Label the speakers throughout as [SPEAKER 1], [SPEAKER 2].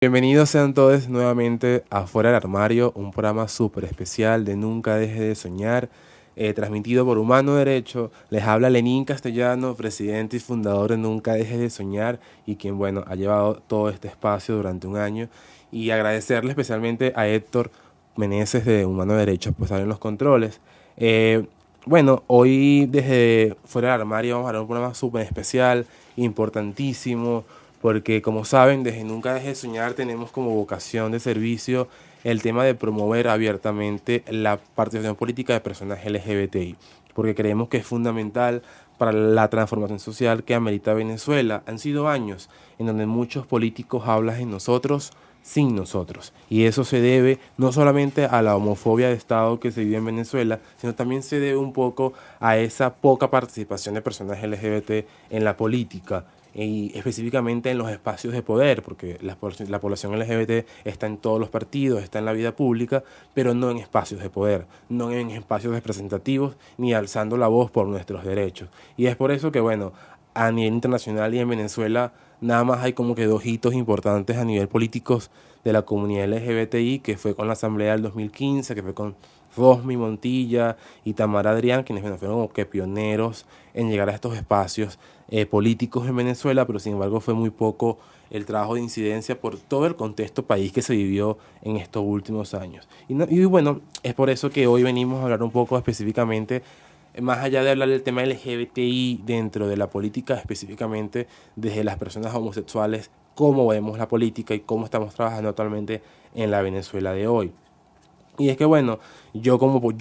[SPEAKER 1] Bienvenidos sean todos nuevamente a Fuera del Armario, un programa súper especial de Nunca Deje de Soñar, transmitido por Humano Derecho. Les habla Lenín Castellano, presidente y fundador de Nunca Deje de Soñar y quien, bueno, ha llevado todo este espacio durante un año. Y agradecerle especialmente a Héctor Meneses de Humano Derecho por estar en los controles. Eh, bueno, hoy desde Fuera del Armario vamos a hablar de un programa súper especial, importantísimo, porque como saben, desde Nunca Deje de Soñar tenemos como vocación de servicio el tema de promover abiertamente la participación política de personas LGBTI, porque creemos que es fundamental para la transformación social que amerita Venezuela. Han sido años en donde muchos políticos hablan en nosotros sin nosotros. Y eso se debe no solamente a la homofobia de Estado que se vive en Venezuela, sino también se debe un poco a esa poca participación de personas LGBT en la política y específicamente en los espacios de poder, porque la población LGBT está en todos los partidos, está en la vida pública, pero no en espacios de poder, no en espacios representativos, ni alzando la voz por nuestros derechos. Y es por eso que, bueno, a nivel internacional y en Venezuela nada más hay como que dos hitos importantes a nivel políticos de la comunidad LGBTI, que fue con la Asamblea del 2015, que fue con Rosmy Montilla y Tamara Adrián, quienes fueron como que pioneros en llegar a estos espacios políticos en Venezuela, pero sin embargo fue muy poco el trabajo de incidencia por todo el contexto país que se vivió en estos últimos años. Y bueno, es por eso que hoy venimos a hablar un poco específicamente, más allá de hablar del tema LGBTI dentro de la política, específicamente desde las personas homosexuales, cómo vemos la política y cómo estamos trabajando actualmente en la Venezuela de hoy. Y es que bueno, como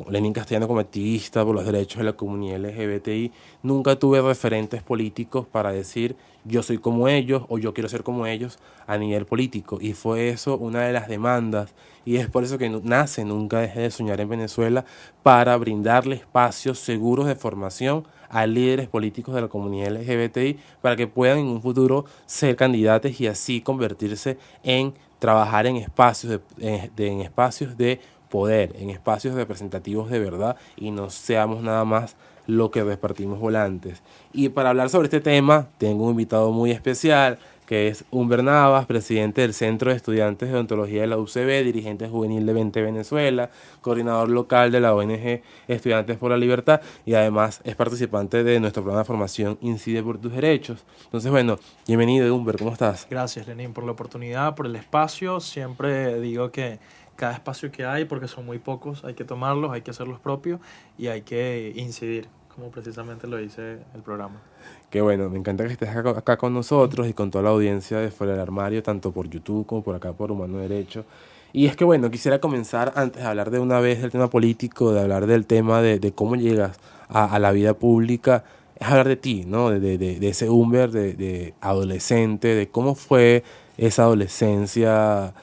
[SPEAKER 1] Lenín Castellano, como activista por los derechos de la comunidad LGBTI, nunca tuve referentes políticos para decir yo soy como ellos o yo quiero ser como ellos a nivel político. Y fue eso una de las demandas. Y es por eso que nace Nunca Deje de Soñar en Venezuela, para brindarle espacios seguros de formación a líderes políticos de la comunidad LGBTI para que puedan en un futuro ser candidatos y así convertirse en trabajar en espacios en espacios de poder, en espacios representativos de verdad y no seamos nada más lo que repartimos volantes. Y para hablar sobre este tema, tengo un invitado muy especial, que es Humber Navas, presidente del Centro de Estudiantes de Odontología de la UCB, dirigente juvenil de 20 Venezuela, coordinador local de la ONG Estudiantes por la Libertad y además es participante de nuestro programa de formación Incide por tus Derechos. Entonces, bueno, bienvenido Humber, ¿cómo estás?
[SPEAKER 2] Gracias, Lenín, por la oportunidad, por el espacio. Siempre digo que cada espacio que hay, porque son muy pocos, hay que tomarlos, hay que hacerlos propios y hay que incidir, como precisamente lo dice el programa.
[SPEAKER 1] Que bueno, me encanta que estés acá con nosotros y con toda la audiencia de Fuera del Armario, tanto por YouTube como por acá por Humano Derecho. Y es que bueno, quisiera comenzar antes de hablar de una vez del tema político, de hablar del tema de cómo llegas a la vida pública, es hablar de ti, ¿no? De ese Humber, de adolescente, de cómo fue esa adolescencia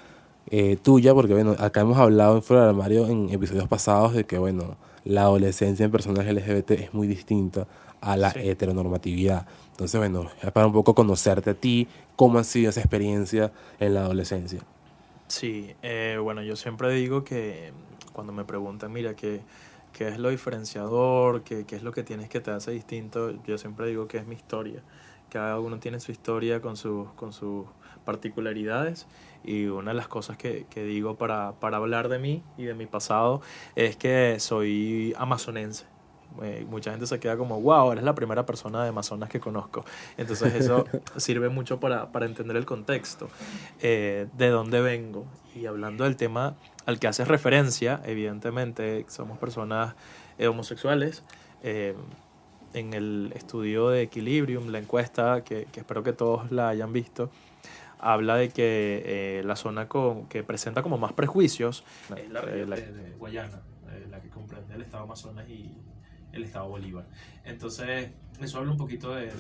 [SPEAKER 1] tuya, porque bueno, acá hemos hablado en Fuera del Armario en episodios pasados de que bueno, la adolescencia en personas LGBT es muy distinta a la
[SPEAKER 2] Sí,
[SPEAKER 1] heteronormatividad. Entonces, bueno, es para un poco conocerte a ti, cómo ha sido esa experiencia en la adolescencia.
[SPEAKER 2] sí. Bueno, yo siempre digo que cuando me preguntan, mira, ¿qué es lo diferenciador? ¿Qué es lo que tienes que te hace distinto? Yo siempre digo que es mi historia. Cada uno tiene su historia con sus particularidades y una de las cosas que digo para hablar de mí y de mi pasado es que soy amazonense. Mucha gente se queda como, wow, eres la primera persona de Amazonas que conozco. Entonces eso sirve mucho para entender el contexto, de dónde vengo. Y hablando del tema al que haces referencia, evidentemente somos personas homosexuales. eh, en el estudio de Equilibrium, la encuesta, que espero que todos la hayan visto, habla de que la zona que presenta como más prejuicios es la región de Guayana, la que comprende el estado Amazonas y el estado Bolívar. Entonces, eso habla un poquito de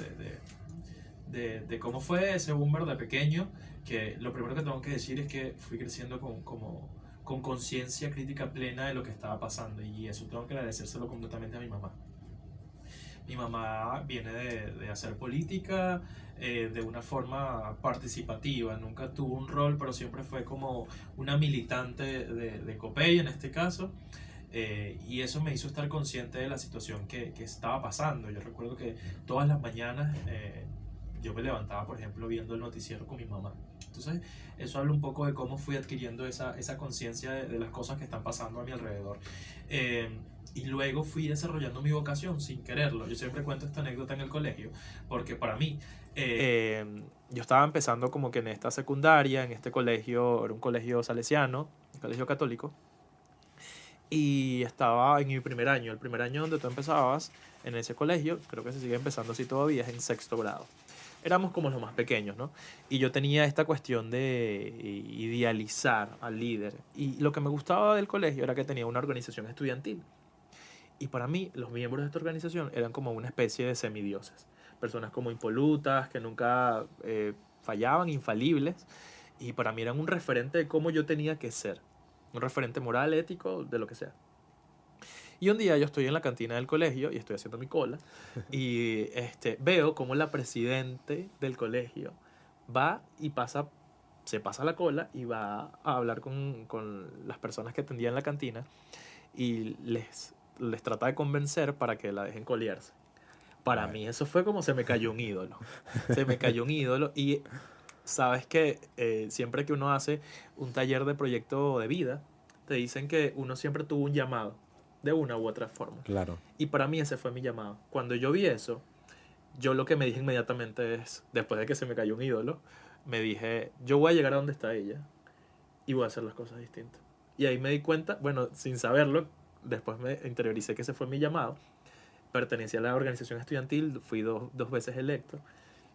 [SPEAKER 2] cómo fue ese boomer de pequeño, que lo primero que tengo que decir es que fui creciendo con conciencia crítica plena de lo que estaba pasando y eso tengo que agradecérselo completamente a mi mamá. Mi mamá viene de hacer política de una forma participativa, nunca tuvo un rol, pero siempre fue como una militante de COPEI en este caso, y eso me hizo estar consciente de la situación que estaba pasando. Yo recuerdo que todas las mañanas yo me levantaba, por ejemplo, viendo el noticiero con mi mamá. Entonces, eso habla un poco de cómo fui adquiriendo esa conciencia de las cosas que están pasando a mi alrededor. Y luego fui desarrollando mi vocación sin quererlo. Yo siempre cuento esta anécdota en el colegio, porque para mí, yo estaba empezando como que en esta secundaria, en este colegio, era un colegio salesiano, un colegio católico, y estaba en mi primer año. El primer año donde tú empezabas en ese colegio, creo que se sigue empezando así todavía, es en sexto grado. Éramos como los más pequeños, ¿no? Y yo tenía esta cuestión de idealizar al líder. Y lo que me gustaba del colegio era que tenía una organización estudiantil. Y para mí, los miembros de esta organización eran como una especie de semidioses. Personas como impolutas, que nunca fallaban, infalibles. Y para mí eran un referente de cómo yo tenía que ser. Un referente moral, ético, de lo que sea. Y un día yo estoy en la cantina del colegio y estoy haciendo mi cola y veo como la presidente del colegio va y se pasa la cola y va a hablar con las personas que atendían la cantina y les trata de convencer para que la dejen colearse. Para mí eso fue como se me cayó un ídolo. Se me cayó un ídolo y sabes que siempre que uno hace un taller de proyecto de vida, te dicen que uno siempre tuvo un llamado de una u otra forma.
[SPEAKER 1] Claro.
[SPEAKER 2] Y para mí ese fue mi llamado. Cuando yo vi eso, yo lo que me dije inmediatamente es, después de que se me cayó un ídolo, me dije, yo voy a llegar a donde está ella y voy a hacer las cosas distintas. Y ahí me di cuenta, bueno, sin saberlo, después me interioricé que ese fue mi llamado. Pertenecía a la organización estudiantil, fui dos veces electo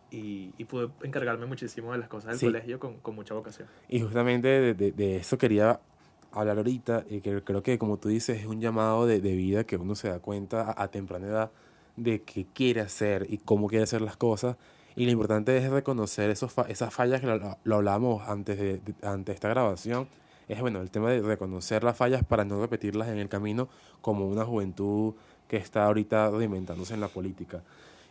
[SPEAKER 2] y pude encargarme muchísimo de las cosas del colegio con mucha vocación.
[SPEAKER 1] Y justamente de eso quería hablar ahorita, y que creo que como tú dices es un llamado de vida que uno se da cuenta a temprana edad de qué quiere hacer y cómo quiere hacer las cosas. Y lo importante es reconocer esas fallas que lo hablábamos antes de esta grabación. Es bueno, el tema de reconocer las fallas para no repetirlas en el camino como una juventud que está ahorita reinventándose en la política.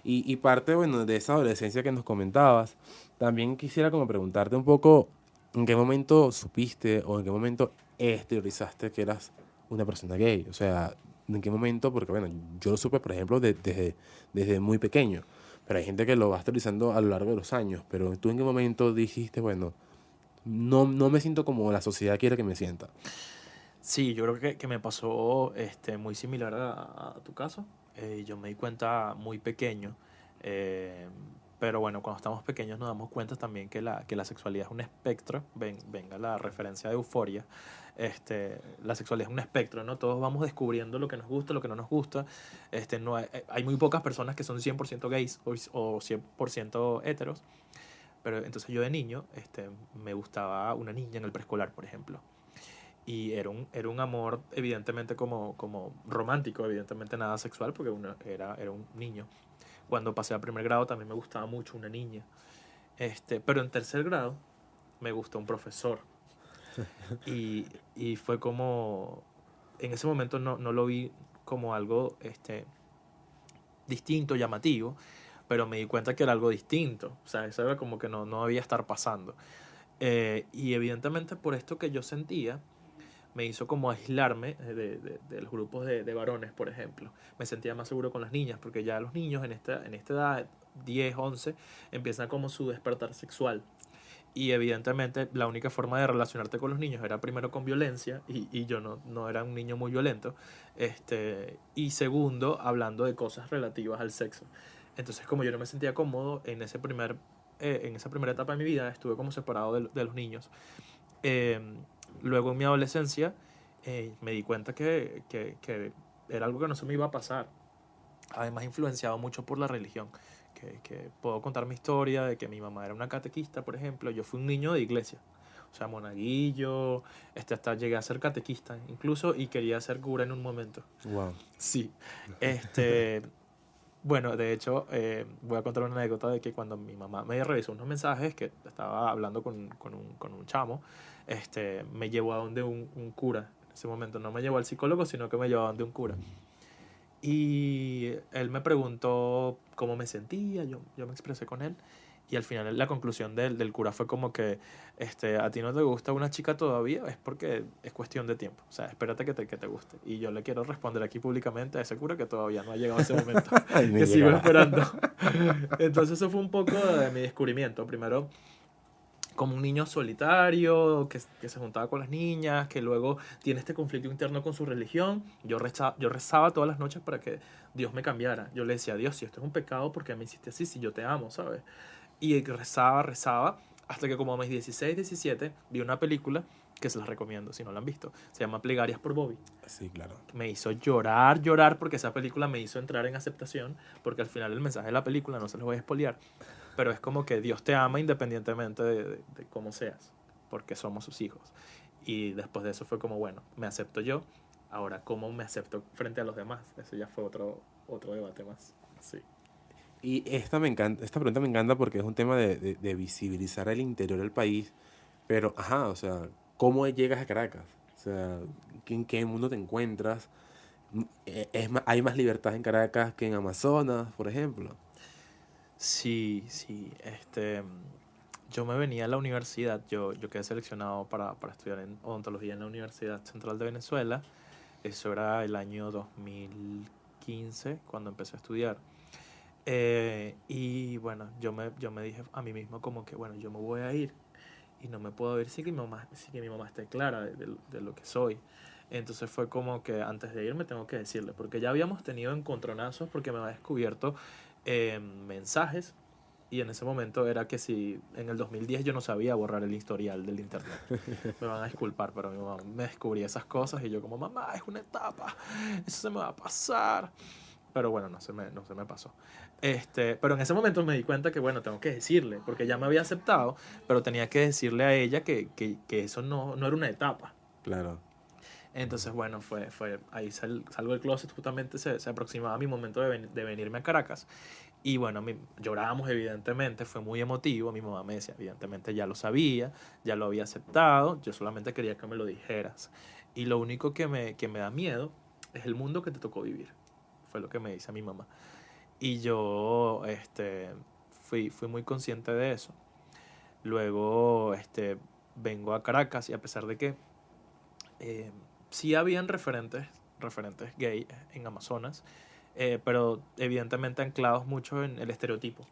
[SPEAKER 1] Y parte, bueno, de esa adolescencia que nos comentabas, también quisiera como preguntarte un poco en qué momento supiste o en qué momento exteriorizaste que eras una persona gay. O sea, en qué momento, porque bueno, yo lo supe, por ejemplo, desde muy pequeño, pero hay gente que lo va exteriorizando a lo largo de los años. Pero tú en qué momento dijiste, bueno, no me siento como la sociedad quiere que me sienta.
[SPEAKER 2] Sí, yo creo que me pasó muy similar a tu caso. Yo me di cuenta muy pequeño. eh, pero bueno, cuando estamos pequeños nos damos cuenta también que la sexualidad es un espectro. Venga la referencia de Euforia. La sexualidad es un espectro, ¿no? Todos vamos descubriendo lo que nos gusta, lo que no nos gusta. No hay muy pocas personas que son 100% gays o 100% heteros. Pero entonces yo de niño me gustaba una niña en el preescolar, por ejemplo. Y era un amor evidentemente como romántico, evidentemente nada sexual porque uno era un niño. Cuando pasé a primer grado también me gustaba mucho una niña. Pero en tercer grado me gustó un profesor. Y fue como, en ese momento no lo vi como algo distinto, llamativo, pero me di cuenta que era algo distinto. O sea, eso era como que no debía estar pasando. Y evidentemente por esto que yo sentía, me hizo como aislarme de los grupos de varones, por ejemplo. Me sentía más seguro con las niñas, porque ya los niños en esta edad, 10, 11, empiezan como su despertar sexual. Y evidentemente la única forma de relacionarte con los niños era primero con violencia, y yo no era un niño muy violento, y segundo, hablando de cosas relativas al sexo. Entonces, como yo no me sentía cómodo en esa primera etapa de mi vida, estuve como separado de los niños. Eh, Luego en mi adolescencia me di cuenta que era algo que no se me iba a pasar. Además influenciado mucho por la religión. Que puedo contar mi historia de que mi mamá era una catequista, por ejemplo. Yo fui un niño de iglesia. O sea, monaguillo, hasta llegué a ser catequista incluso y quería ser cura en un momento.
[SPEAKER 1] Wow.
[SPEAKER 2] Sí. Bueno, de hecho, voy a contar una anécdota de que cuando mi mamá me revisó unos mensajes que estaba hablando con un chamo, me llevó a donde un cura. En ese momento no me llevó al psicólogo, sino que me llevó a donde un cura. Y él me preguntó cómo me sentía, yo me expresé con él. Y al final la conclusión del cura fue como que a ti no te gusta una chica todavía, es porque es cuestión de tiempo. O sea, espérate que te guste. Y yo le quiero responder aquí públicamente a ese cura que todavía no ha llegado ese momento, que sigo esperando. Entonces eso fue un poco de mi descubrimiento. Primero como un niño solitario que se juntaba con las niñas, que luego tiene este conflicto interno con su religión. Yo rezaba todas las noches para que Dios me cambiara. Yo le decía, Dios, si esto es un pecado, ¿por qué me hiciste así si yo te amo, ¿sabes? Y rezaba, hasta que como a mis 16, 17, vi una película que se las recomiendo si no la han visto. Se llama Plegarias por Bobby.
[SPEAKER 1] Sí, claro.
[SPEAKER 2] Me hizo llorar, porque esa película me hizo entrar en aceptación, porque al final el mensaje de la película, no se los voy a spoilear, pero es como que Dios te ama independientemente de cómo seas, porque somos sus hijos. Y después de eso fue como, bueno, me acepto yo, ahora cómo me acepto frente a los demás. Eso ya fue otro debate más. Sí.
[SPEAKER 1] Y esta me encanta, esta pregunta me encanta porque es un tema de visibilizar el interior del país, pero, ajá, o sea, ¿cómo llegas a Caracas? O sea, ¿en qué mundo te encuentras? ¿Hay más libertad en Caracas que en Amazonas, por ejemplo?
[SPEAKER 2] Sí, sí, yo me venía a la universidad, yo quedé seleccionado para estudiar en odontología en la Universidad Central de Venezuela. Eso era el año 2015 cuando empecé a estudiar. Y bueno, yo me dije a mí mismo como que, bueno, yo me voy a ir y no me puedo ir sin que mi mamá esté clara de lo que soy. Entonces fue como que antes de irme tengo que decirle, porque ya habíamos tenido encontronazos porque me había descubierto mensajes, y en ese momento era que si en el 2010 yo no sabía borrar el historial del internet. Me van a disculpar, pero mi mamá me descubría esas cosas y yo como, mamá, es una etapa, eso se me va a pasar. Pero bueno, no se me pasó. Pero en ese momento me di cuenta que, bueno, tengo que decirle, porque ya me había aceptado, pero tenía que decirle a ella que eso no era una etapa.
[SPEAKER 1] Claro.
[SPEAKER 2] Entonces, bueno, ahí salgo del closet, justamente se aproximaba mi momento de venirme a Caracas. Y bueno, llorábamos evidentemente, fue muy emotivo. Mi mamá me decía, evidentemente ya lo sabía, ya lo había aceptado, yo solamente quería que me lo dijeras. Y lo único que me da miedo es el mundo que te tocó vivir, fue lo que me dice mi mamá. Y yo fui muy consciente de eso. Luego vengo a Caracas y a pesar de que eh, sí habían referentes gay en Amazonas, pero evidentemente anclados mucho en el estereotipo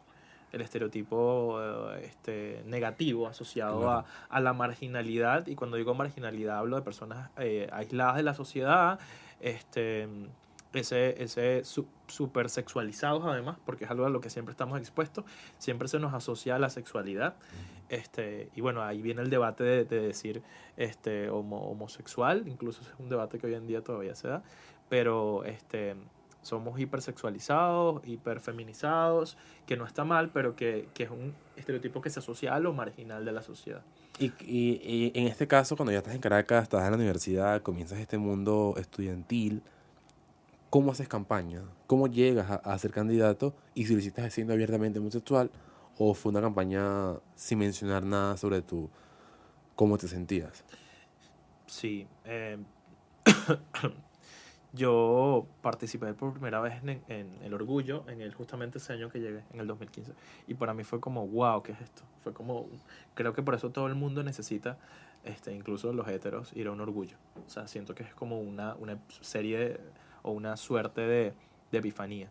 [SPEAKER 2] negativo asociado
[SPEAKER 1] Claro.
[SPEAKER 2] a la marginalidad. Y cuando digo marginalidad hablo de personas aisladas de la sociedad, este, super sexualizados además, porque es algo a lo que siempre estamos expuestos, siempre se nos asocia a la sexualidad. Y bueno, ahí viene el debate de decir homosexual, incluso es un debate que hoy en día todavía se da, pero somos hipersexualizados, hiperfeminizados, que no está mal, pero que es un estereotipo que se asocia a lo marginal de la sociedad.
[SPEAKER 1] Y en este caso, cuando ya estás en Caracas, estás en la universidad, comienzas este mundo estudiantil, ¿cómo haces campaña? ¿Cómo llegas a ser candidato? Y si lo hiciste siendo abiertamente homosexual, o fue una campaña sin mencionar nada sobre cómo te sentías.
[SPEAKER 2] Sí, yo participé por primera vez en el Orgullo, justamente ese año que llegué, en el 2015. Y para mí fue como, wow, ¿qué es esto? Fue como, creo que por eso todo el mundo necesita, incluso los heteros, ir a un Orgullo. O sea, siento que es como una serie o una suerte de epifanía.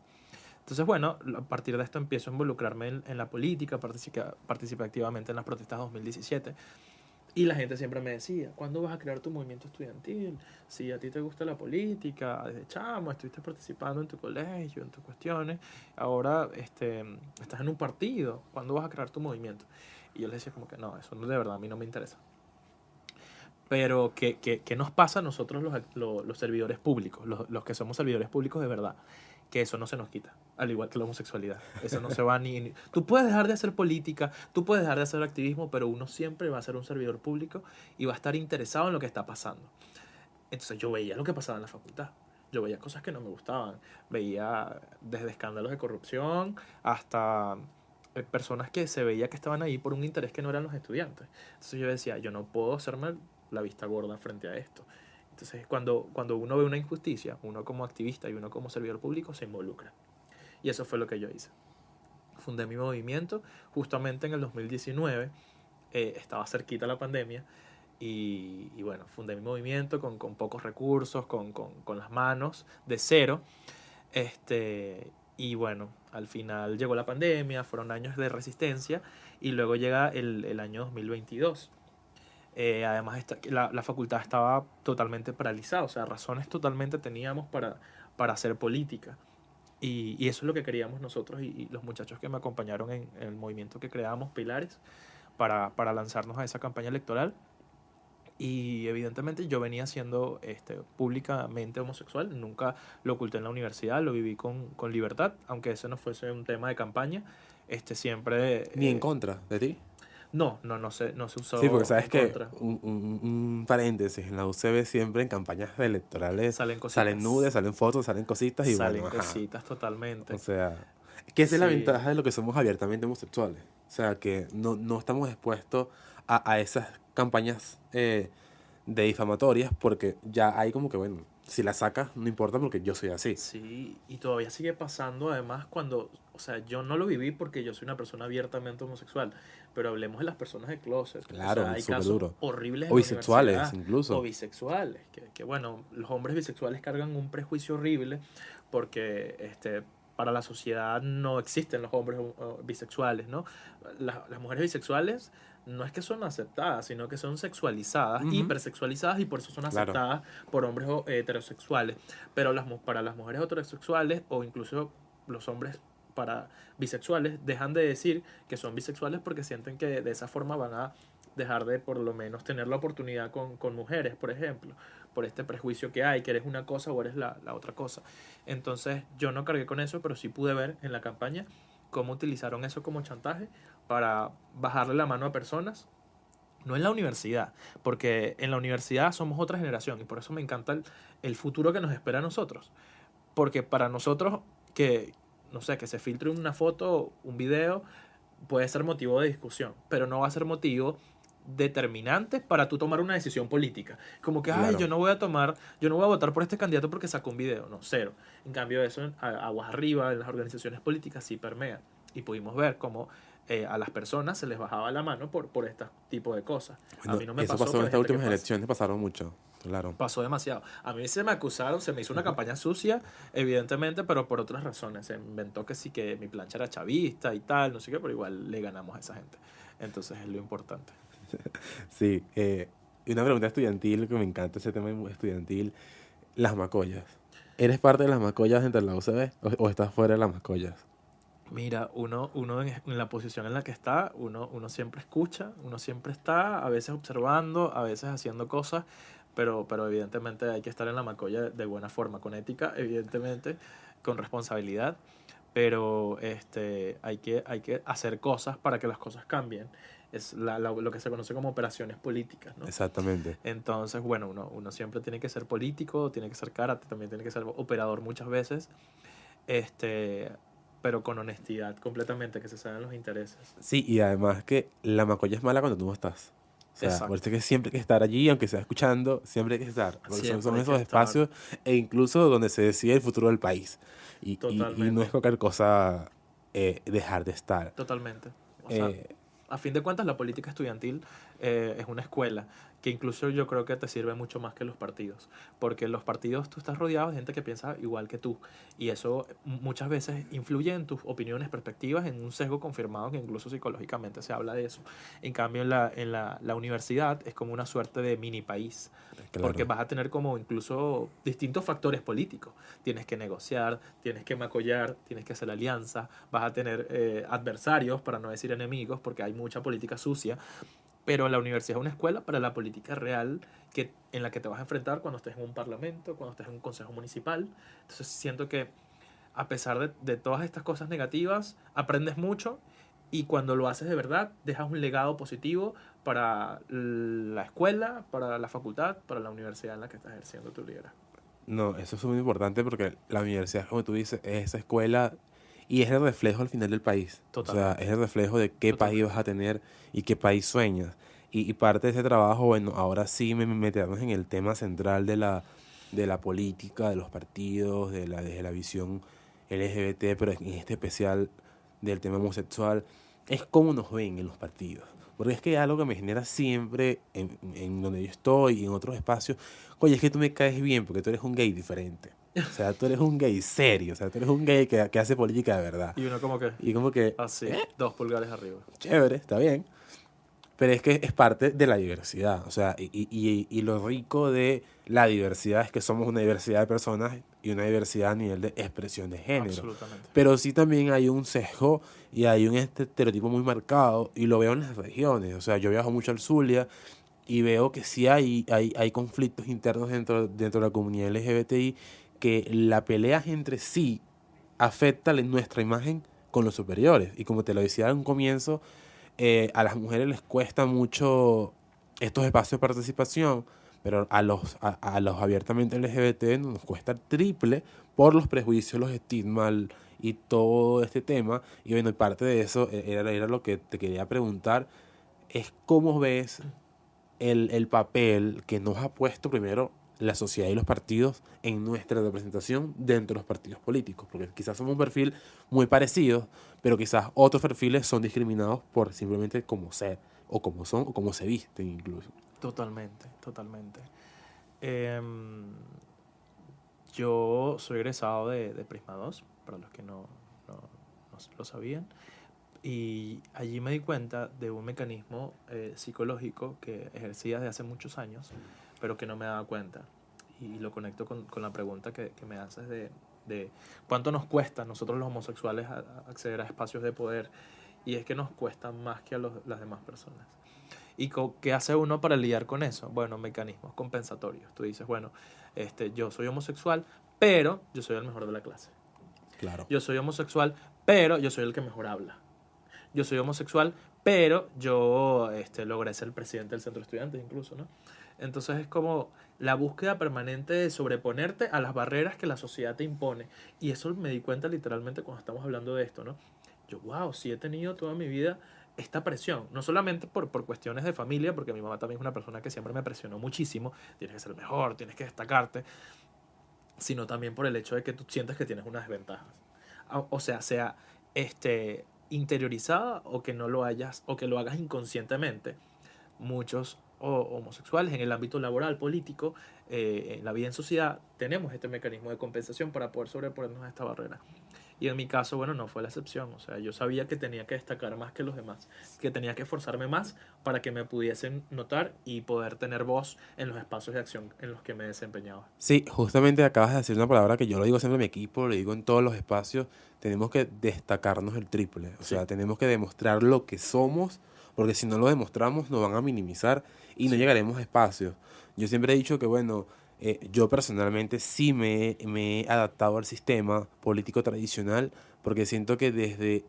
[SPEAKER 2] Entonces, bueno, a partir de esto empiezo a involucrarme en la política, participé activamente en las protestas 2017. Y la gente siempre me decía, ¿cuándo vas a crear tu movimiento estudiantil? Si a ti te gusta la política, desde chamo, estuviste participando en tu colegio, en tus cuestiones, ahora estás en un partido, ¿cuándo vas a crear tu movimiento? Y yo les decía como que no, eso de verdad a mí no me interesa. Pero, ¿qué nos pasa a nosotros los servidores públicos, los que somos servidores públicos de verdad? Que eso no se nos quita, al igual que la homosexualidad. Eso no se va ni... Tú puedes dejar de hacer política, tú puedes dejar de hacer activismo, pero uno siempre va a ser un servidor público y va a estar interesado en lo que está pasando. Entonces yo veía lo que pasaba en la facultad. Yo veía cosas que no me gustaban. Veía desde escándalos de corrupción hasta personas que se veía que estaban ahí por un interés que no eran los estudiantes. Entonces yo decía, yo no puedo hacerme la vista gorda frente a esto. Entonces cuando uno ve una injusticia, uno como activista y uno como servidor público se involucra. Y eso fue lo que yo hice. Fundé mi movimiento justamente en el 2019. Estaba cerquita la pandemia. Y bueno, fundé mi movimiento con pocos recursos, con las manos, de cero. Y bueno, al final llegó la pandemia, fueron años de resistencia y luego llega el año 2022. Además, la facultad estaba totalmente paralizada, o sea, razones totalmente teníamos para hacer política. Y eso es lo que queríamos nosotros y los muchachos que me acompañaron en el movimiento que creábamos, Pilares, para lanzarnos a esa campaña electoral. Y evidentemente yo venía siendo públicamente homosexual, nunca lo oculté en la universidad, lo viví con libertad, aunque ese no fuese un tema de campaña, siempre...
[SPEAKER 1] Ni en contra de ti.
[SPEAKER 2] No se
[SPEAKER 1] Sí, porque
[SPEAKER 2] usó
[SPEAKER 1] sabes
[SPEAKER 2] en
[SPEAKER 1] que
[SPEAKER 2] contra.
[SPEAKER 1] un paréntesis, en la UCB siempre en campañas electorales
[SPEAKER 2] Salen
[SPEAKER 1] salen
[SPEAKER 2] cositas,
[SPEAKER 1] nudes, salen fotos, salen cositas y
[SPEAKER 2] salen
[SPEAKER 1] bueno, ajá.
[SPEAKER 2] cositas
[SPEAKER 1] O
[SPEAKER 2] totalmente.
[SPEAKER 1] sea, que esa es la
[SPEAKER 2] Sí,
[SPEAKER 1] ventaja de lo que somos abiertamente homosexuales. O sea, que no estamos expuestos a esas campañas de difamatorias porque ya hay como que, bueno, si la sacas no importa porque yo soy así.
[SPEAKER 2] sí, y todavía sigue pasando además cuando, o sea, yo no lo viví porque yo soy una persona abiertamente homosexual, pero hablemos de las personas de closet, o sea,
[SPEAKER 1] Claro,
[SPEAKER 2] hay
[SPEAKER 1] súper
[SPEAKER 2] casos
[SPEAKER 1] duro.
[SPEAKER 2] horribles
[SPEAKER 1] O
[SPEAKER 2] en la
[SPEAKER 1] bisexuales
[SPEAKER 2] universidad, o
[SPEAKER 1] incluso.
[SPEAKER 2] bisexuales, que bueno, los hombres bisexuales cargan un prejuicio horrible porque para la sociedad no existen los hombres bisexuales, ¿no? Las mujeres bisexuales no es que son aceptadas, sino que son sexualizadas,
[SPEAKER 1] Ujú.
[SPEAKER 2] hipersexualizadas y por eso son
[SPEAKER 1] Claro,
[SPEAKER 2] aceptadas por hombres heterosexuales. Pero para las mujeres heterosexuales o incluso los hombres para bisexuales dejan de decir que son bisexuales porque sienten que de esa forma van a dejar de por lo menos tener la oportunidad con mujeres, por ejemplo, por este prejuicio que hay, que eres una cosa o eres la otra cosa. Entonces yo no cargué con eso, pero sí pude ver en la campaña cómo utilizaron eso como chantaje para bajarle la mano a personas. No en la universidad, porque en la universidad somos otra generación y por eso me encanta el futuro que nos espera a nosotros. Porque para nosotros que, no sé, que se filtre una foto, un video, puede ser motivo de discusión, pero no va a ser motivo determinante para tú tomar una decisión política. Como que, ay,
[SPEAKER 1] claro.
[SPEAKER 2] yo no voy a votar por este candidato porque sacó un video. No, cero. En cambio, eso aguas arriba, en las organizaciones políticas, sí permea. Y pudimos ver cómo a las personas se les bajaba la mano por este tipo de cosas. A
[SPEAKER 1] Bueno,
[SPEAKER 2] mí no me
[SPEAKER 1] eso
[SPEAKER 2] pasó,
[SPEAKER 1] pasó en
[SPEAKER 2] pero hay
[SPEAKER 1] estas
[SPEAKER 2] gente que
[SPEAKER 1] últimas
[SPEAKER 2] pasa.
[SPEAKER 1] elecciones, pasaron mucho. Claro.
[SPEAKER 2] Pasó demasiado. A mí se me acusaron, se me hizo una campaña sucia, evidentemente, pero por otras razones. Se inventó que sí que mi plancha era chavista y tal, no sé qué, pero igual le ganamos a esa gente. Entonces es lo importante.
[SPEAKER 1] Sí, y una pregunta estudiantil que me encanta ese tema estudiantil. Las macollas. ¿Eres parte de las macollas entre la UCB o estás fuera de las macollas?
[SPEAKER 2] Mira, uno en la posición en la que está, uno siempre escucha, uno siempre está, a veces observando, a veces haciendo cosas, pero evidentemente hay que estar en la macolla de buena forma, con ética, evidentemente, con responsabilidad, pero hay que hacer cosas para que las cosas cambien. Es lo que se conoce como operaciones políticas, ¿no?
[SPEAKER 1] Exactamente.
[SPEAKER 2] Entonces, bueno, uno siempre tiene que ser político, tiene que ser karate, también tiene que ser operador muchas veces, este, pero con honestidad completamente, que se saben los intereses.
[SPEAKER 1] Sí, y además que la macolla es mala cuando tú no estás. O sea, por
[SPEAKER 2] Exacto.
[SPEAKER 1] eso es que siempre hay que estar allí, aunque sea escuchando, siempre hay que estar. Porque
[SPEAKER 2] Siempre
[SPEAKER 1] son
[SPEAKER 2] hay que
[SPEAKER 1] esos
[SPEAKER 2] estar
[SPEAKER 1] espacios e incluso donde se decide el futuro del país. Y no es
[SPEAKER 2] totalmente,
[SPEAKER 1] cualquier cosa dejar de estar.
[SPEAKER 2] totalmente. O sea,
[SPEAKER 1] Eh,
[SPEAKER 2] a fin de cuentas la política estudiantil es una escuela que incluso yo creo que te sirve mucho más que los partidos, porque en los partidos tú estás rodeado de gente que piensa igual que tú y eso muchas veces influye en tus opiniones, perspectivas, en un sesgo confirmado que incluso psicológicamente se habla de eso. En cambio la universidad es como una suerte de mini país, porque
[SPEAKER 1] claro.
[SPEAKER 2] vas a tener como incluso distintos factores políticos. Tienes que negociar, tienes que macollar, tienes que hacer alianzas, vas a tener adversarios, para no decir enemigos, porque hay mucha política sucia, pero la universidad es una escuela para la política real en la que te vas a enfrentar cuando estés en un parlamento, cuando estés en un consejo municipal. Entonces siento que a pesar de todas estas cosas negativas, aprendes mucho y cuando lo haces de verdad, dejas un legado positivo para la escuela, para la facultad, para la universidad en la que estás ejerciendo tu liderazgo.
[SPEAKER 1] No, eso es muy importante porque la universidad, como tú dices, es esa escuela y es el reflejo al final del país. O sea,
[SPEAKER 2] Totalmente,
[SPEAKER 1] es el reflejo de qué país vas
[SPEAKER 2] totalmente.
[SPEAKER 1] a tener y qué país sueñas. Y parte de ese trabajo, bueno, ahora sí me metemos en el tema central de la política, de los partidos, de la visión LGBT, pero en este especial del tema homosexual, es cómo nos ven en los partidos. Porque es que algo que me genera siempre en donde yo estoy y en otros espacios, oye, es que tú me caes bien porque tú eres un gay diferente. O sea, tú eres un gay serio, o sea, tú eres un gay que hace política de verdad.
[SPEAKER 2] Y uno como que,
[SPEAKER 1] Y como que,
[SPEAKER 2] así, 2 pulgares arriba.
[SPEAKER 1] chévere, está bien. Pero es que es parte de la diversidad, o sea, y lo rico de la diversidad es que somos una diversidad de personas y una diversidad a nivel de expresión de género.
[SPEAKER 2] Absolutamente.
[SPEAKER 1] Pero sí también hay un sesgo y hay un estereotipo muy marcado y lo veo en las regiones. O sea, yo viajo mucho al Zulia y veo que sí hay conflictos internos dentro de la comunidad LGBTI que la pelea entre sí afecta nuestra imagen con los superiores. Y como te lo decía en un comienzo, a las mujeres les cuesta mucho estos espacios de participación, pero a los abiertamente LGBT nos cuesta el triple por los prejuicios, los estigmas y todo este tema. Y bueno, parte de eso era lo que te quería preguntar, es cómo ves el papel que nos ha puesto primero la sociedad y los partidos en nuestra representación dentro de los partidos políticos, porque quizás somos un perfil muy parecido, pero quizás otros perfiles son discriminados por simplemente como ser, o como son, o como se visten incluso.
[SPEAKER 2] Totalmente, totalmente. Em, yo soy egresado de Prisma 2, para los que no lo sabían. Y allí me di cuenta de un mecanismo psicológico que ejercía desde hace muchos años, pero que no me daba cuenta. Y lo conecto con la pregunta que me haces de cuánto nos cuesta a nosotros los homosexuales acceder a espacios de poder. Y es que nos cuesta más que a las demás personas. ¿Y qué hace uno para lidiar con eso? Bueno, mecanismos compensatorios. Tú dices, bueno, yo soy homosexual, pero yo soy el mejor de la clase.
[SPEAKER 1] Claro.
[SPEAKER 2] Yo soy homosexual, pero yo soy el que mejor habla. Yo soy homosexual, pero yo logré ser el presidente del centro de estudiantes incluso, ¿no? Entonces es como la búsqueda permanente de sobreponerte a las barreras que la sociedad te impone. Y eso me di cuenta literalmente cuando estamos hablando de esto, ¿no? Yo, wow, sí he tenido toda mi vida esta presión, no solamente por cuestiones de familia, porque mi mamá también es una persona que siempre me presionó muchísimo, tienes que ser el mejor, tienes que destacarte, sino también por el hecho de que tú sientes que tienes unas desventajas. O sea, interiorizada o que no lo hayas, o que lo hagas inconscientemente. Muchos homosexuales en el ámbito laboral, político, en la vida en sociedad, tenemos este mecanismo de compensación para poder sobreponernos a esta barrera. Y en mi caso, bueno, no fue la excepción. O sea, yo sabía que tenía que destacar más que los demás, que tenía que esforzarme más para que me pudiesen notar y poder tener voz en los espacios de acción en los que me desempeñaba.
[SPEAKER 1] Sí, justamente acabas de decir una palabra que yo lo digo siempre en mi equipo, lo digo en todos los espacios, tenemos que destacarnos el triple, o
[SPEAKER 2] Sí,
[SPEAKER 1] sea, tenemos que demostrar lo que somos, porque si no lo demostramos nos van a minimizar y no
[SPEAKER 2] sí,
[SPEAKER 1] llegaremos a espacios. Yo siempre he dicho que, bueno, yo personalmente sí me he adaptado al sistema político tradicional, porque siento que desde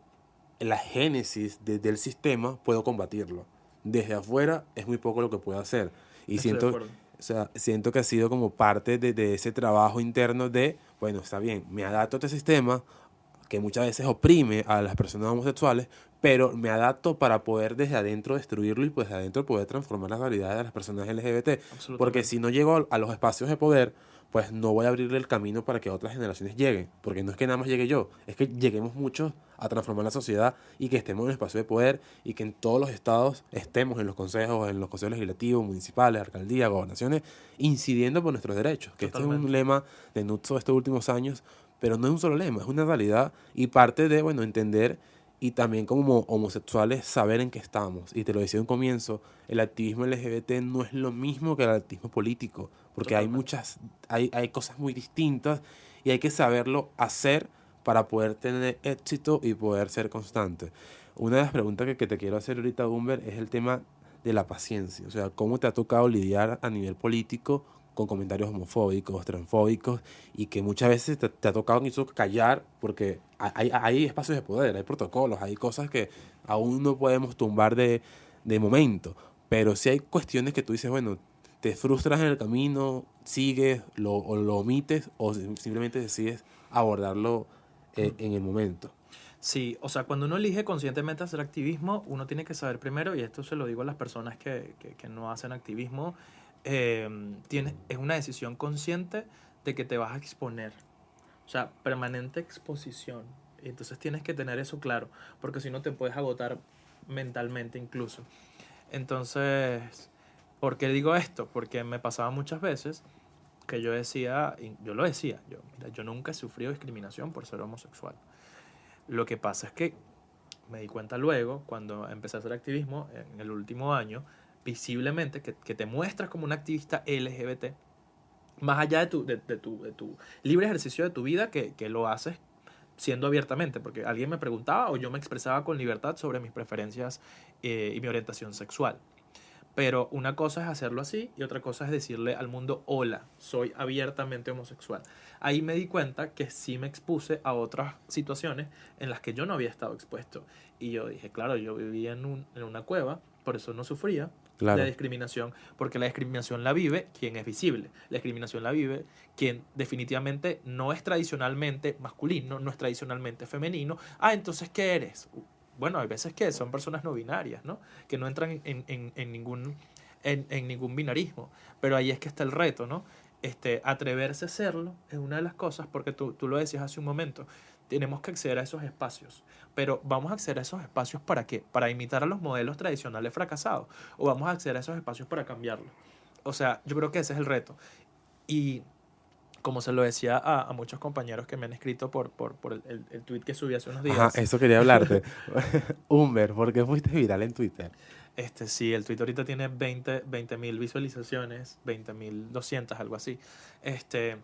[SPEAKER 1] la génesis del sistema puedo combatirlo. Desde afuera es muy poco lo que puedo hacer. Y
[SPEAKER 2] estoy de
[SPEAKER 1] siento,
[SPEAKER 2] acuerdo.
[SPEAKER 1] o sea, siento que ha sido como parte de ese trabajo interno de, bueno, está bien, me adapto a este sistema que muchas veces oprime a las personas homosexuales, pero me adapto para poder desde adentro destruirlo y pues de adentro poder transformar las realidades de las personas LGBT. Porque
[SPEAKER 2] Absolutamente.
[SPEAKER 1] si no llego a los espacios de poder, pues no voy a abrirle el camino para que otras generaciones lleguen. Porque no es que nada más llegue yo, es que lleguemos muchos a transformar la sociedad y que estemos en el espacio de poder y que en todos los estados estemos en los consejos legislativos, municipales, alcaldías, gobernaciones, incidiendo por nuestros derechos. Que este es un
[SPEAKER 2] Totalmente.
[SPEAKER 1] lema de Nutso estos últimos años, pero no es un solo lema, es una realidad y parte de, bueno, entender y también como homosexuales saber en qué estamos. Y te lo decía en un comienzo, el activismo LGBT no es lo mismo que el activismo político, porque
[SPEAKER 2] Totalmente.
[SPEAKER 1] hay cosas muy distintas y hay que saberlo hacer para poder tener éxito y poder ser constante. Una de las preguntas que te quiero hacer ahorita, Humber, es el tema de la paciencia. O sea, ¿cómo te ha tocado lidiar a nivel político con comentarios homofóbicos, transfóbicos, y que muchas veces te ha tocado incluso callar porque hay espacios de poder, hay protocolos, hay cosas que aún no podemos tumbar de momento, pero sí hay cuestiones que tú dices, bueno, te frustras en el camino, sigues, o lo omites o simplemente decides abordarlo en el momento.
[SPEAKER 2] Sí, o sea, cuando uno elige conscientemente hacer activismo, uno tiene que saber primero, y esto se lo digo a las personas que no hacen activismo, es una decisión consciente de que te vas a exponer. O sea, permanente exposición. Entonces tienes que tener eso claro, porque si no te puedes agotar mentalmente incluso. Entonces, ¿por qué digo esto? Porque me pasaba muchas veces que yo decía, y yo lo decía, mira, yo nunca he sufrido discriminación por ser homosexual. Lo que pasa es que me di cuenta luego, cuando empecé a hacer activismo en el último año, visiblemente que te muestras como un activista LGBT, más allá de tu libre ejercicio de tu vida, que lo haces siendo abiertamente, porque alguien me preguntaba o yo me expresaba con libertad sobre mis preferencias y mi orientación sexual. Pero una cosa es hacerlo así y otra cosa es decirle al mundo, hola, soy abiertamente homosexual. Ahí me di cuenta que sí me expuse a otras situaciones en las que yo no había estado expuesto. Y yo dije, claro, yo vivía en una cueva, por eso no sufría de
[SPEAKER 1] Claro.
[SPEAKER 2] discriminación, porque la discriminación la vive quien es visible. La discriminación la vive quien definitivamente no es tradicionalmente masculino, no es tradicionalmente femenino. Ah, entonces, ¿qué eres? Bueno, hay veces que son personas no binarias, ¿no? Que no entran en ningún binarismo. Pero ahí es que está el reto, ¿no? Atreverse a hacerlo es una de las cosas, porque tú lo decías hace un momento, tenemos que acceder a esos espacios. Pero ¿vamos a acceder a esos espacios para qué? ¿Para imitar a los modelos tradicionales fracasados? ¿O vamos a acceder a esos espacios para cambiarlos? O sea, yo creo que ese es el reto. Y como se lo decía a muchos compañeros que me han escrito por el tweet que subí hace unos
[SPEAKER 1] Ajá,
[SPEAKER 2] días.
[SPEAKER 1] eso quería hablarte. Humber, ¿por qué fuiste viral en Twitter?
[SPEAKER 2] Sí, el tweet ahorita tiene 20,000 visualizaciones, 20,200, algo así. Este,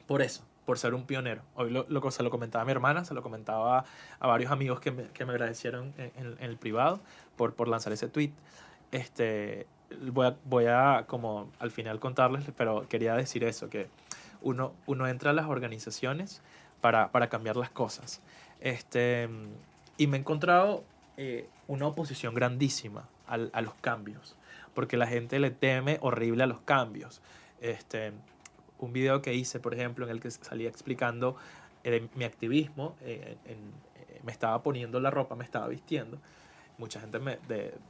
[SPEAKER 2] por eso, por ser un pionero. Hoy se lo comentaba a mi hermana, se lo comentaba a varios amigos que me agradecieron en el privado por lanzar ese tweet. Voy a como al final contarles, pero quería decir eso, que uno entra a las organizaciones para cambiar las cosas. Y me he encontrado una oposición grandísima a los cambios, porque la gente le teme horrible a los cambios. Un video que hice, por ejemplo, en el que salía explicando mi activismo, me estaba poniendo la ropa, me estaba vistiendo. Mucha gente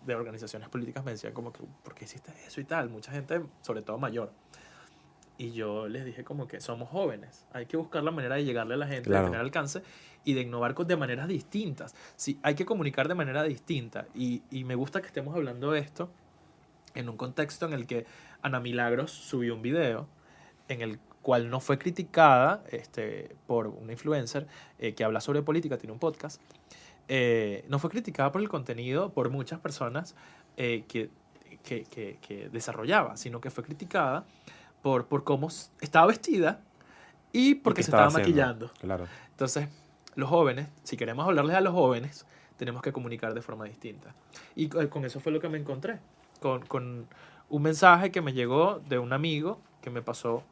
[SPEAKER 2] de organizaciones políticas me decía como que, ¿por qué hiciste eso y tal? Mucha gente, sobre todo mayor. Y yo les dije como que somos jóvenes, hay que buscar la manera de llegarle a la gente, de
[SPEAKER 1] Claro.
[SPEAKER 2] tener alcance y de innovar de maneras distintas. Sí, hay que comunicar de manera distinta. Y me gusta que estemos hablando de esto en un contexto en el que Ana Milagros subió un video en el cual no fue criticada por una influencer que habla sobre política, tiene un podcast. No fue criticada por el contenido por muchas personas que desarrollaba, sino que fue criticada por cómo estaba vestida y
[SPEAKER 1] ¿Y
[SPEAKER 2] porque
[SPEAKER 1] qué
[SPEAKER 2] se
[SPEAKER 1] estaba
[SPEAKER 2] estaba
[SPEAKER 1] haciendo?
[SPEAKER 2] maquillando.
[SPEAKER 1] Claro.
[SPEAKER 2] Entonces, los jóvenes, si queremos hablarles a los jóvenes, tenemos que comunicar de forma distinta. Y con eso fue lo que me encontré, con un mensaje que me llegó de un amigo que me pasó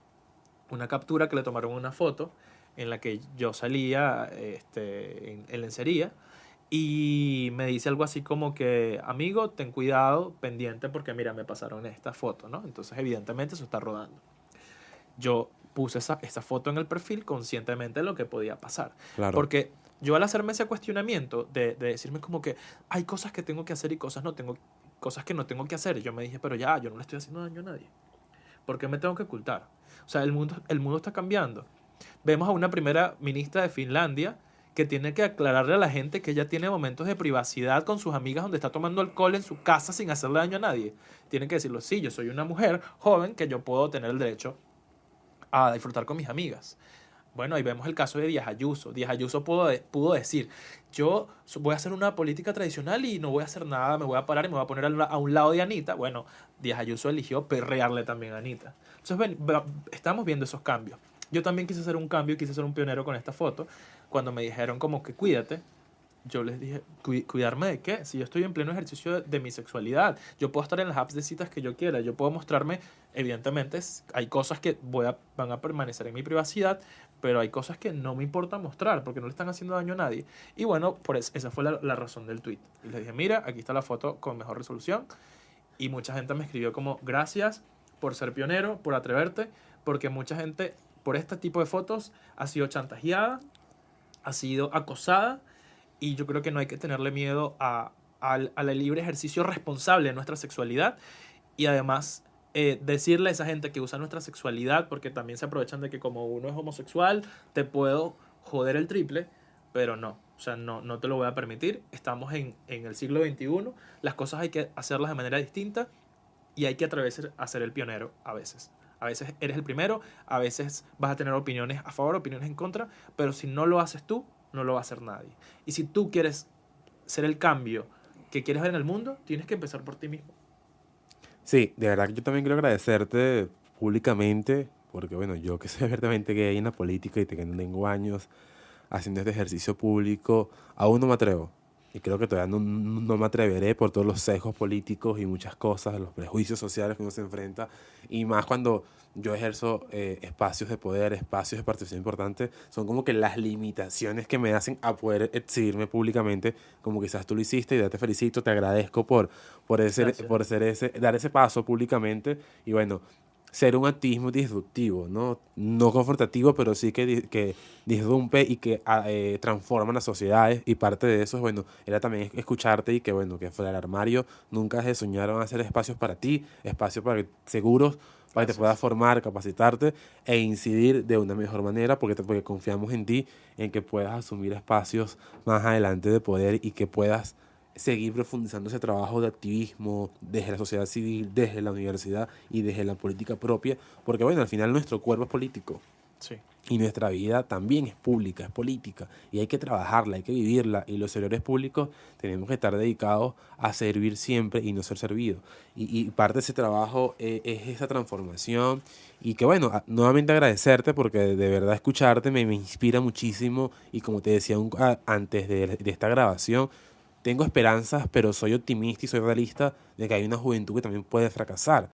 [SPEAKER 2] una captura que le tomaron una foto en la que yo salía en lencería y me dice algo así como que, amigo, ten cuidado, pendiente, porque mira, me pasaron esta foto, ¿no? Entonces, evidentemente, eso está rodando. Yo puse esa foto en el perfil conscientemente de lo que podía pasar.
[SPEAKER 1] Claro.
[SPEAKER 2] Porque yo al hacerme ese cuestionamiento de decirme como que hay cosas que tengo que hacer y cosas que no tengo que hacer, yo me dije, pero ya, yo no le estoy haciendo daño a nadie. ¿Por qué me tengo que ocultar? O sea, el mundo está cambiando. Vemos a una primera ministra de Finlandia que tiene que aclararle a la gente que ella tiene momentos de privacidad con sus amigas donde está tomando alcohol en su casa sin hacerle daño a nadie. Tiene que decirlo, sí, yo soy una mujer joven que yo puedo tener el derecho a disfrutar con mis amigas. Bueno, ahí vemos el caso de Díaz Ayuso. Díaz Ayuso pudo decir, yo voy a hacer una política tradicional y no voy a hacer nada, me voy a parar y me voy a poner a un lado de Anita. Bueno, Díaz Ayuso eligió perrearle también a Anita. Entonces, estamos viendo esos cambios. Yo también quise hacer un cambio y quise ser un pionero con esta foto. Cuando me dijeron como que cuídate, yo les dije, ¿cuidarme de qué? Si yo estoy en pleno ejercicio de mi sexualidad, yo puedo estar en las apps de citas que yo quiera, yo puedo mostrarme, evidentemente hay cosas que van a permanecer en mi privacidad, pero hay cosas que no me importa mostrar porque no le están haciendo daño a nadie. Y bueno, esa fue la razón del tweet. Y les dije, mira, aquí está la foto con mejor resolución. Y mucha gente me escribió como, gracias por ser pionero, por atreverte, porque mucha gente por este tipo de fotos ha sido chantajeada, ha sido acosada, y yo creo que no hay que tenerle miedo al libre ejercicio responsable de nuestra sexualidad y además decirle a esa gente que usa nuestra sexualidad, porque también se aprovechan de que como uno es homosexual te puedo joder el triple, pero no. O sea, no te lo voy a permitir. Estamos en el siglo XXI. Las cosas hay que hacerlas de manera distinta y hay que atreverse a ser el pionero a veces. A veces eres el primero, a veces vas a tener opiniones a favor, opiniones en contra, pero si no lo haces tú, no lo va a hacer nadie. Y si tú quieres ser el cambio que quieres ver en el mundo, tienes que empezar por ti mismo.
[SPEAKER 1] Sí, de verdad que yo también quiero agradecerte públicamente, porque bueno, yo que soy abiertamente gay en la política y que tengo años haciendo este ejercicio público, aún no me atrevo. Y creo que todavía no me atreveré por todos los sesgos políticos y muchas cosas, los prejuicios sociales que uno se enfrenta. Y más cuando yo ejerzo espacios de poder, espacios de participación importantes, son como que las limitaciones que me hacen a poder exhibirme públicamente, como quizás tú lo hiciste y ya te felicito, te agradezco
[SPEAKER 2] Gracias.
[SPEAKER 1] por ser dar ese paso públicamente. Y bueno, ser un activismo disruptivo, ¿no? No confrontativo, pero sí que disrumpe y que transforma las sociedades. Y parte de eso, bueno, era también escucharte y que, bueno, que fuera el armario nunca se soñaron hacer espacios para ti, espacios seguros, para que te puedas
[SPEAKER 2] Gracias.
[SPEAKER 1] formar, capacitarte e incidir de una mejor manera, porque confiamos en ti, en que puedas asumir espacios más adelante de poder y que puedas seguir profundizando ese trabajo de activismo desde la sociedad civil, desde la universidad y desde la política propia, porque bueno, al final nuestro cuerpo es político
[SPEAKER 2] Sí,
[SPEAKER 1] y nuestra vida también es pública, es política, y hay que trabajarla, hay que vivirla, y los servidores públicos tenemos que estar dedicados a servir siempre y no ser servidos. Y parte de ese trabajo es esa transformación, y que bueno, nuevamente agradecerte porque de verdad escucharte me inspira muchísimo, y como te decía antes de esta grabación, tengo esperanzas, pero soy optimista y soy realista de que hay una juventud que también puede fracasar.